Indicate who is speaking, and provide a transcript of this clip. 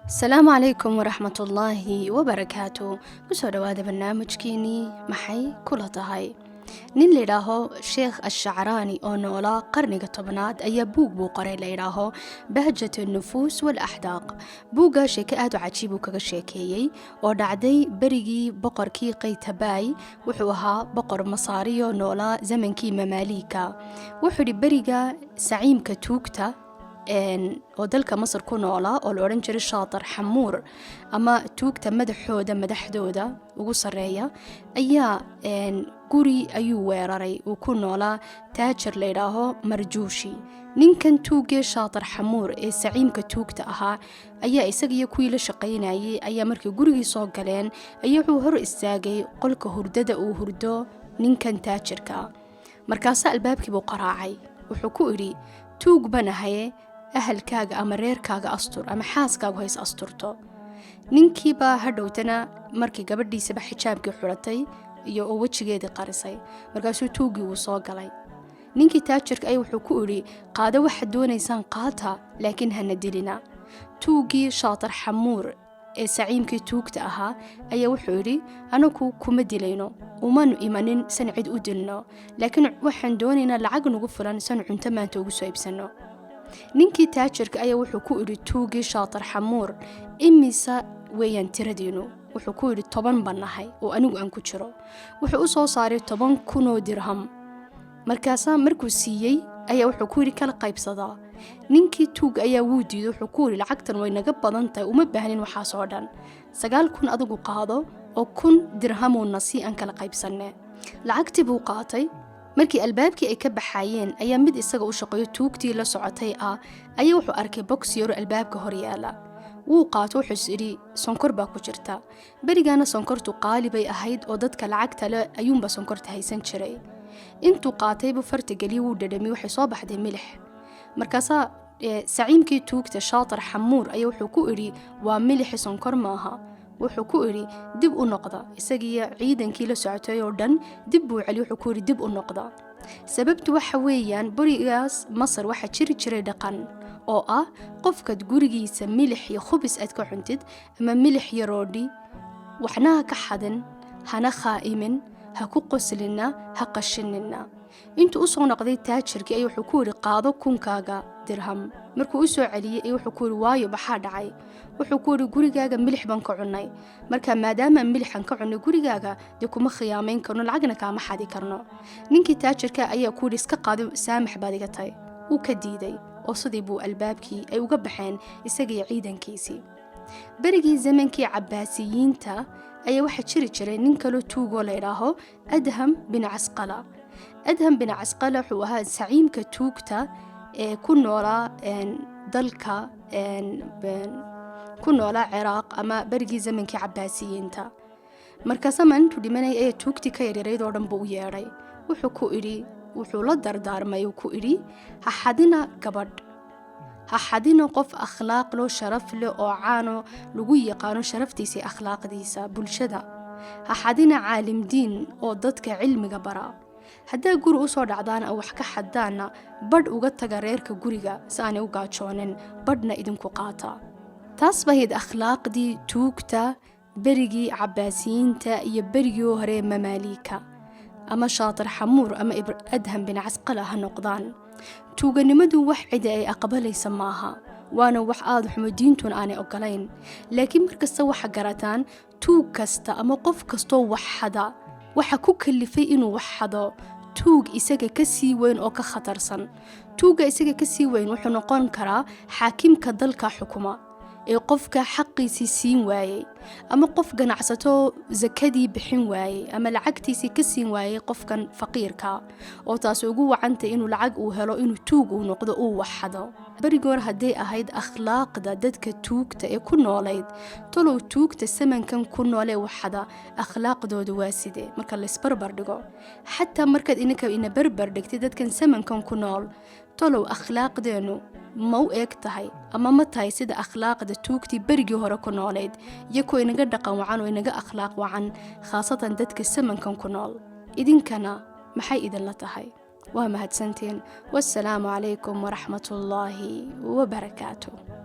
Speaker 1: السلام عليكم ورحمة الله وبركاته. kusoo dhawaada barnaamijkeenii maxay kula tahay. nin la yidhaaho sheekh ashacraani oo noolaa qarniga 10aad ayaa buug buu qoray la yidhaaho bahjat nufuus walaxdaaq. buuggaa sheeke aad u cajiib uu kaga sheekeeyey oo dhacday berigii boqorkii qaytabaay. wuxuu ahaa boqor masaariyo noolaa zamankii mamaaliika. wuxuu yidhi beriga saciimka tuugta oo dalka Masar ku noolaa oo la oran jiray Shaatar Xamuur ama tuugta madaxdooda ugu sareeya ayaa guri ayuu weeraray uu ku noolaa taajir la yidhaaho Marjuushi. ninkan tuugee Shaatar Xamuur ee saciimka tuugta ahaa ayaa isagiyo kuwii la shaqaynayay ayaa markii gurigii soo galeen ayaa wuxuu hor istaagay qolka hurdada uu hurdo ninkan taajirka. markaas albaabkii buu qaraacay. wuxuu ku yiri tuug banahay ahalkaaga ama reerkaaga astur ama xaaskaaga hays asturto. ninkii baa hadhowtana markii gabadhiisaba xijaabkii xulatay iyo oo wajigeedii qarisay. markaasuu tuugii uu soo galay. ninkii taajirka ay wuxuu ku yiri qaado waxa doonaysaan qaata laakiin hana dilina. tuugii Shaatar Xamuur ee saciimkii tuugta ahaa ayaa wuxuu yiri anaku kuma dilayno umanu imanin san cid u dilno laakiin waxaan doonaynaa lacag nagu fulan san cunto maanta ugu soo iibsano. ninkii taajirka ayaa wuxuu ku yiri tuugii Shaatar Xamuur imisa weeyaan tiradiinu. wuxuu ku yiri 10 banahay oo anigu aan ku jiro. wuxuu u soo saaray 10,000 oo dirham. markaas markuu siiyay ayaa wuxuu ku yiri kala qaybsada. ninkii tuug ayaa wuu diiday. wuxuu ku yiri lacagtan way naga badan tahay uma baahnin waxa soo dhan 9,000 adigu qaado oo 1,000 dirham oo nasi aan kala qaybsanay. lacagtii buu qaatay. markii albaabkii ay ka baxayeen ayaa mid isaga u shaqeeyo tuugtii la socotay ayaa wuxuu arkay box yar albaabka hor yaala. wuu qaato wuxuu yiri sonkor baa ku jirta. berigaana sonkortu qaali bay ahayd oo dadka lacagta leh ayuunba sonkorta haysan jiray. intuu qaatay buu farta galiyay wuu dhadhamiyay waxay soo baxday milix. markaas saciimkii tuugta Shaatar Xamuur ayaa wuxuu ku yiri waa milix sonkor maaha. wuxuu ku yiri dib u noqda. isagiyo ciidankii la socotay oo dhan dib buu celi. wuxuu ku yiri dib u noqda. sababtu waxa weeyaan barigaas Masar waxa jiray dhaqan oo qofka gurigiisa milix iyo khubis aad ka cuntid ama milix iyo roodhi waxna ka xadan hana khaa'imin ha ku qoslina ha qashinina. intuu u soo noqday taajirkii ayuu wuxuu ku yiri qaado 1,000 dirham. markuu u soo celiyay ayuu wuxuu ku yiri waayo baxaa dhacay. wuxuu ku yiri gurigaaga milix baan ka cunay. marka maadaama milixan ka cunay gurigaaga de kuma khiyaameyn karno lacagna kaama xadi karno. ninkii taajirka ayaa ku yiri iska qaado saamax baad iga tahay. uu ka diiday oo sidii buu albaabkii ay uga baxeen isaga ciidankiisii. berigii zamankii Cabbaasiyiinta ayaa waxa jiray nin kale tuugo la yiraaho Adham bin Casqala. Adham bin Casqala wuxuu ahaa saciimka tuugta ee ku noolaa dalka ku noolaa Ciraaq ama berigii zamankii Cabbaasiyiinta. markaas intuu dhimanay ee tuugti ka yareeyd oo dhan buu u yeeray. wuxuu ku yiri wuxuu la dardaarmay ku yiri ha xadina gabadh ha xadina qof akhlaaq loo sharaf leh oo caano lagu yaqaano sharaftiisa akhlaaqdiisa bulshada. ha xadina caalim diin oo dadka cilmiga bara. hadaa guri u soo dhacdaan oo wax ka xadaana badh uga taga reerka guriga saanay u gaajoonin badhna idinku qaata. taas bahayd akhlaaqdii tuugta berigii Cabbaasiyiinta iyo berigii hore mamaaliika ama Shaatar Xamuur ama Adham bin Casqala ha noqdaan. tuuganimadu wax cid ay aqbalaysa maaha waana wax aad xumo diintun aanay ogolayn. laakiin markasta waxa garataan tuug kasta ama qof kasto wax xada waxa ku kalifay inuu wax xado tuug isaga ka sii weyn oo ka khatarsan. tuuga isaga ka sii weyn wuxuu noqon karaa xaakimka dalka xukuma ee qofka xaqiisii siin waayay ama qof ganacsato zakadii bixin waayay ama lacagtiisii ka siin waayay qofkan faqiirka oo taas ugu wacantay inuu lacag uu helo inuu tuug uu noqdo uu waxado. barigoor haday ahayd akhlaaqda dadka tuugta ee ku noolayd tolow tuugta samankan ku noolee waxada akhlaaqdooda waa sidee marka la isbarbar dhigo. xataa markaad ina barbar dhigtay dadkan samankan ku nool tolow akhlaaqdeenu ma u eeg tahay ama ma tahay sida akhlaaqda tuugtii berigii hore ku noolayd iyo kuwa inaga dhaqan wacan oo inaga akhlaaq wacan khaasatan dadka samankan ku nool. idinkana maxay idinla tahay. waa mahadsantiin. wassalaamu calaykum waraxmatullaahi wabarakaatuh.